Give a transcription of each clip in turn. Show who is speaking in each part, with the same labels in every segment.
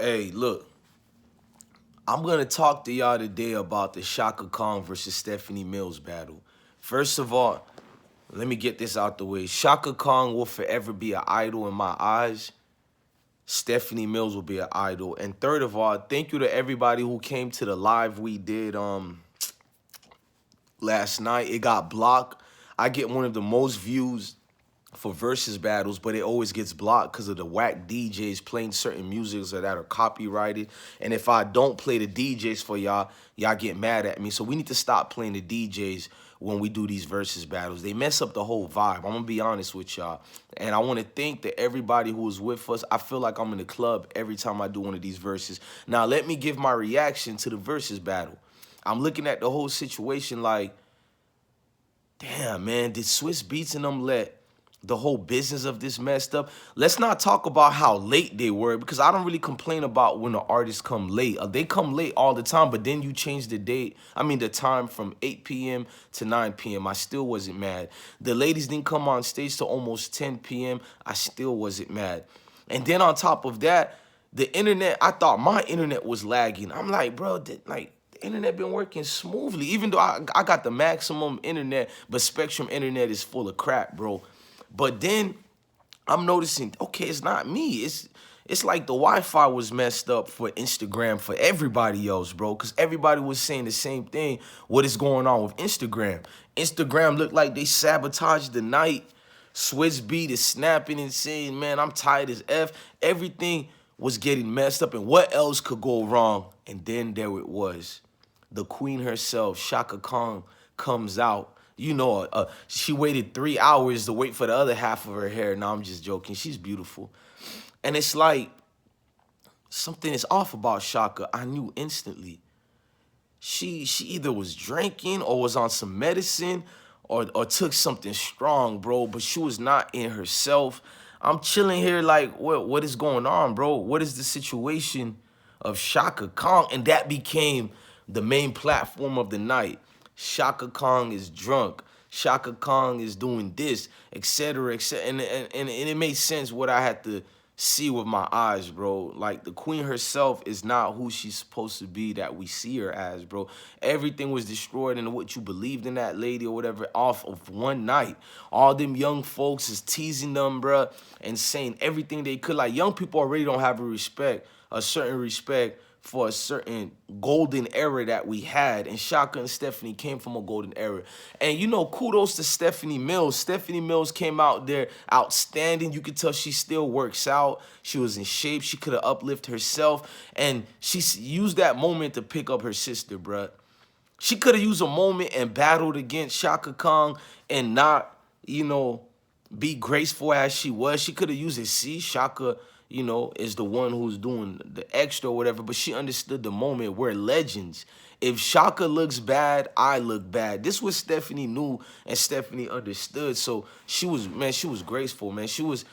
Speaker 1: Hey, look, I'm gonna talk to y'all today about the Chaka Khan versus Stephanie Mills battle. First of all, let me get this out the way. Chaka Khan will forever be an idol in my eyes. Stephanie Mills will be an idol. And third of all, thank you to everybody who came to the live we did last night. It got blocked. I get one of the most views for versus battles, but it always gets blocked because of the whack DJs playing certain musics that are copyrighted. And if I don't play the DJs for y'all, y'all get mad at me. So we need to stop playing the DJs when we do these versus battles. They mess up the whole vibe. I'm gonna be honest with y'all. And I want to thank that everybody who was with us. I feel like I'm in the club every time I do one of these verses. Now let me give my reaction to the versus battle. I'm looking at the whole situation like, damn, man, did Swiss Beats and them let the whole business of this messed up? Let's not talk about how late they were, because I don't really complain about when the artists come late. They come late all the time, but then you change the date. I mean, the time from 8 p.m. to 9 p.m. I still wasn't mad. The ladies didn't come on stage till almost 10 p.m. I still wasn't mad. And then on top of that, the internet, I thought my internet was lagging. I'm like, bro, the internet been working smoothly, even though I got the maximum internet, but Spectrum internet is full of crap, bro. But then I'm noticing, okay, it's not me. It's like the Wi-Fi was messed up for Instagram for everybody else, bro, because everybody was saying the same thing. What is going on with Instagram? Instagram looked like they sabotaged the night. Swizz Beat is snapping and saying, man, I'm tired as F. Everything was getting messed up, and what else could go wrong? And then there it was. The queen herself, Chaka Khan, comes out. You know, she waited 3 hours to wait for the other half of her hair. No, I'm just joking. She's beautiful. And it's like, something is off about Chaka. I knew instantly. She either was drinking or was on some medicine or took something strong, bro. But she was not in herself. I'm chilling here like, what is going on, bro? What is the situation of Chaka Khan? And that became the main platform of the night. Chaka Khan is drunk. Chaka Khan is doing this, etc., etc. And it made sense what I had to see with my eyes, bro. Like, the queen herself is not who she's supposed to be that we see her as, bro. Everything was destroyed, and what you believed in that lady or whatever off of one night. All them young folks is teasing them, bro, and saying everything they could. Like, young people already don't have a certain respect for a certain golden era that we had. And Chaka and Stephanie came from a golden era. And, you know, kudos to Stephanie Mills. Stephanie Mills came out there outstanding. You could tell she still works out. She was in shape. She could have uplifted herself. And she used that moment to pick up her sister, bruh. She could have used a moment and battled against Chaka Khan and not, you know, be graceful as she was. She could have used it. See, Chaka, you know, is the one who's doing the extra or whatever, but she understood the moment. We're legends. If Chaka looks bad, I look bad. This was Stephanie knew and Stephanie understood. So she was, man, she was graceful, man. She was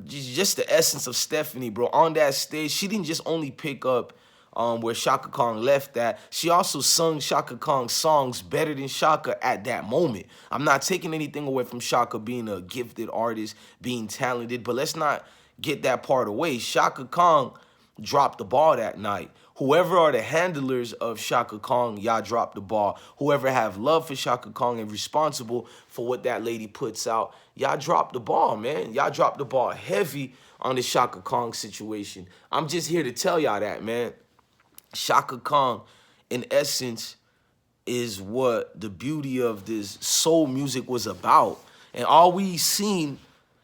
Speaker 1: just the essence of Stephanie, bro. On that stage, she didn't just only pick up where Chaka Khan left at. She also sung Chaka Khan's songs better than Chaka at that moment. I'm not taking anything away from Chaka being a gifted artist, being talented, but let's not get that part away. Chaka Khan dropped the ball that night. Whoever are the handlers of Chaka Khan, y'all dropped the ball. Whoever have love for Chaka Khan and responsible for what that lady puts out, y'all dropped the ball, man. Y'all dropped the ball heavy on the Chaka Khan situation. I'm just here to tell y'all that, man. Chaka Khan, in essence, is what the beauty of this soul music was about. And all we seen,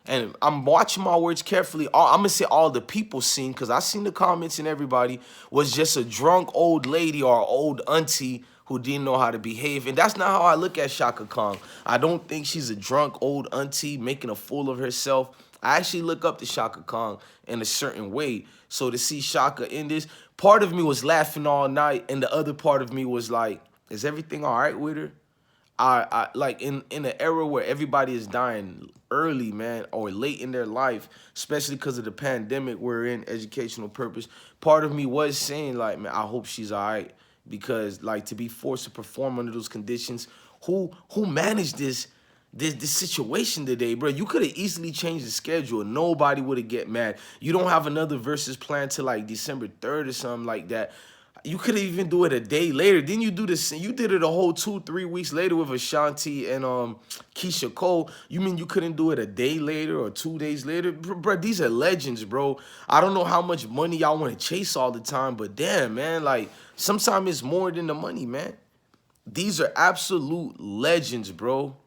Speaker 1: and I'm watching my words carefully, I'm going to say all the people seen, because I seen the comments and everybody, was just a drunk old lady or old auntie who didn't know how to behave. And that's not how I look at Chaka Khan. I don't think she's a drunk old auntie making a fool of herself. I actually look up to Chaka Khan in a certain way. So to see Chaka in this, part of me was laughing all night, and the other part of me was like, is everything all right with her? I like in an era where everybody is dying early, man, or late in their life, especially because of the pandemic we're in, educational purpose, part of me was saying, like, man, I hope she's all right, because, like, to be forced to perform under those conditions, who managed this this situation today, bro. You could have easily changed the schedule. Nobody would have get mad. You don't have another versus plan till like December 3rd or something like that. You could have even do it a day later. Then you do this. You did it a whole 2-3 weeks later with Ashanti and Keisha Cole. You mean you couldn't do it a day later or 2 days later, bro? These are legends, bro. I don't know how much money y'all want to chase all the time, but damn, man, like sometimes it's more than the money, man. These are absolute legends, bro.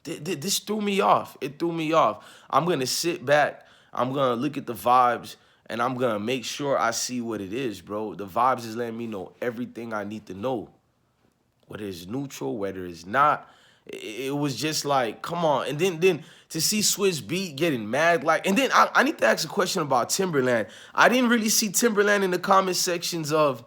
Speaker 1: This threw me off. It threw me off. I'm going to sit back. I'm going to look at the vibes, and I'm going to make sure I see what it is, bro. The vibes is letting me know everything I need to know. Whether it's neutral, whether it's not. It was just like, come on. And then to see Swizz Beat getting mad, like, and then I need to ask a question about Timberland. I didn't really see Timberland in the comment sections of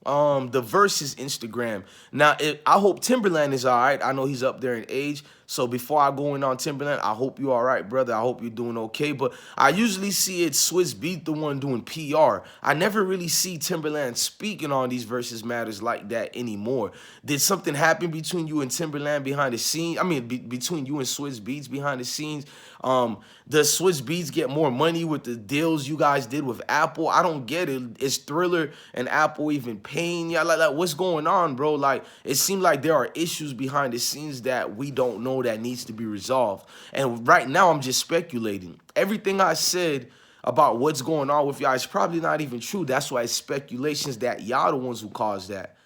Speaker 1: the Verzuz Instagram. Now, I hope Timberland is all right. I know he's up there in age. So before I go in on Timberland, I hope you all right, brother. I hope you're doing okay. But I usually see it Swizz Beat the one doing PR. I never really see Timberland speaking on these Verzuz matters like that anymore. Did something happen between you and Timberland behind the scenes? I mean, between you and Swizz Beats behind the scenes? Does Swizz Beats get more money with the deals you guys did with Apple? I don't get it. Is Thriller and Apple even paying y'all? Like, what's going on, bro? Like, it seems like there are issues behind the scenes that we don't know that needs to be resolved. And right now, I'm just speculating. Everything I said about what's going on with y'all is probably not even true. That's why it's speculations that y'all the ones who caused that.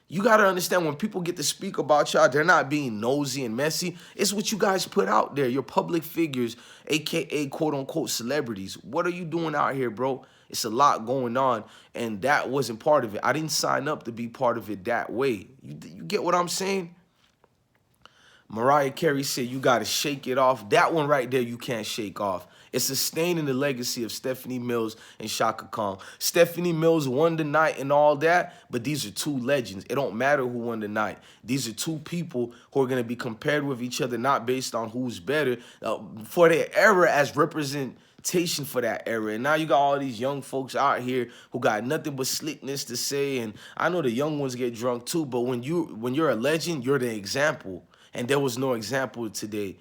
Speaker 1: You got to understand, when people get to speak about y'all, they're not being nosy and messy. It's what you guys put out there. You're public figures, a.k.a. quote-unquote celebrities. What are you doing out here, bro? It's a lot going on, and that wasn't part of it. I didn't sign up to be part of it that way. You get what I'm saying? Mariah Carey said you got to shake it off. That one right there you can't shake off. It's a stain in the legacy of Stephanie Mills and Chaka Khan. Stephanie Mills won the night and all that, but these are two legends. It don't matter who won the night. These are two people who are going to be compared with each other, not based on who's better, for their era as representation for that era. And now you got all these young folks out here who got nothing but slickness to say, and I know the young ones get drunk too, but when you're a legend, you're the example. And there was no example today.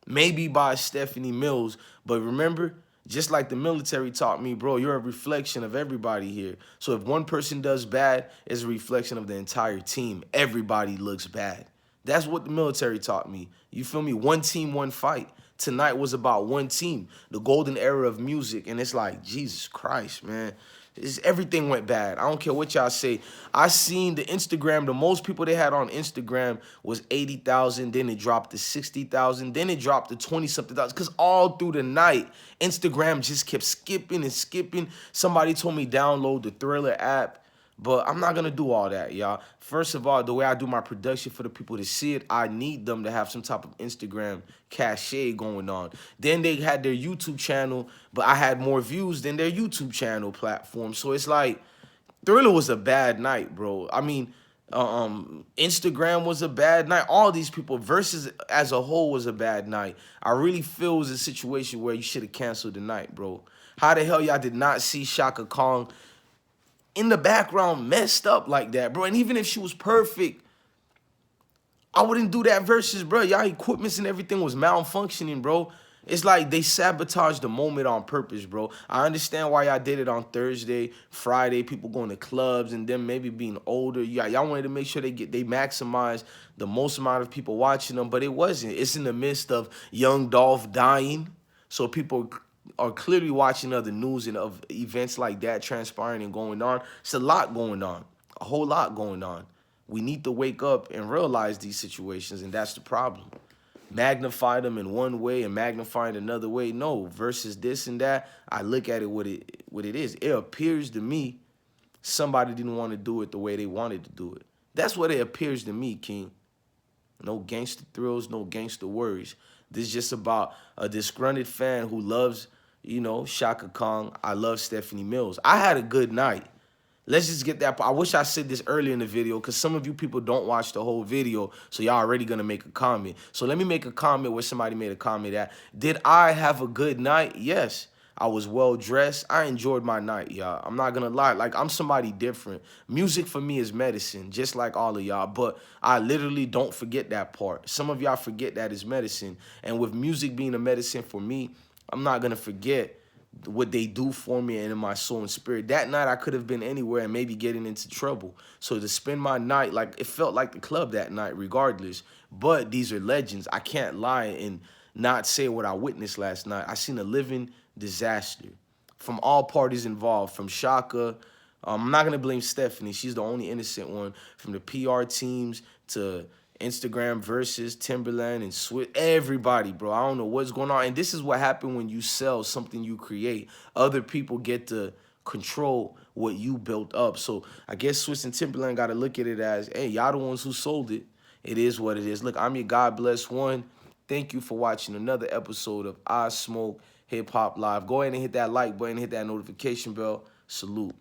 Speaker 1: Maybe by Stephanie Mills, but remember, just like the military taught me, bro, you're a reflection of everybody here. So if one person does bad, it's a reflection of the entire team. Everybody looks bad. That's what the military taught me. You feel me? One team, one fight. Tonight was about one team, the golden era of music, and it's like, Jesus Christ, man. Everything went bad. I don't care what y'all say. I seen the Instagram, the most people they had on Instagram was 80,000. Then it dropped to 60,000. Then it dropped to 20-something thousand. Because all through the night, Instagram just kept skipping and skipping. Somebody told me download the Thriller app. But I'm not going to do all that, y'all. First of all, the way I do my production for the people to see it, I need them to have some type of Instagram cachet going on. Then they had their YouTube channel, but I had more views than their YouTube channel platform. So it's like, Thriller was a bad night, bro. I mean, Instagram was a bad night. All these people, Verzuz as a whole was a bad night. I really feel it was a situation where you should have canceled the night, bro. How the hell y'all did not see Chaka Khan in the background messed up like that, bro? And even if she was perfect, I wouldn't do that Verzuz, bro. Y'all equipments and everything was malfunctioning, bro. It's like they sabotaged the moment on purpose, bro. I understand why y'all did it on Thursday, Friday, people going to clubs and them maybe being older. Y'all wanted to make sure they maximize the most amount of people watching them, but it wasn't. It's in the midst of young Dolph dying, so people are clearly watching other news and of events like that transpiring and going on. It's a lot going on, a whole lot going on. We need to wake up and realize these situations, and that's the problem. Magnify them in one way and magnify it another way. No, versus this and that, I look at it what it is. It appears to me somebody didn't want to do it the way they wanted to do it. That's what it appears to me, King. No gangster thrills, no gangster worries. This is just about a disgruntled fan who loves, you know, Chaka Khan. I love Stephanie Mills. I had a good night. Let's just get that. I wish I said this earlier in the video because some of you people don't watch the whole video, so y'all already going to make a comment. So let me make a comment where somebody made a comment that, did I have a good night? Yes. I was well dressed. I enjoyed my night, y'all. I'm not gonna lie. Like, I'm somebody different. Music for me is medicine, just like all of y'all. But I literally don't forget that part. Some of y'all forget that it's medicine. And with music being a medicine for me, I'm not gonna forget what they do for me and in my soul and spirit. That night I could have been anywhere and maybe getting into trouble. So to spend my night, like, it felt like the club that night regardless. But these are legends. I can't lie and not say what I witnessed last night. I seen a living disaster from all parties involved, from Chaka. I'm not gonna blame Stephanie. She's the only innocent one. From the PR teams to Instagram versus Timberland and Swift, everybody, bro. I don't know what's going on. And this is what happened when you sell something you create. Other people get to control what you built up. So I guess Swiss and Timberland got to look at it as, hey, y'all the ones who sold it. It is what it is. Look, I'm your God bless one. Thank you for watching another episode of I Smoke Hip Hop Live. Go ahead and hit that like button, hit that notification bell. Salute.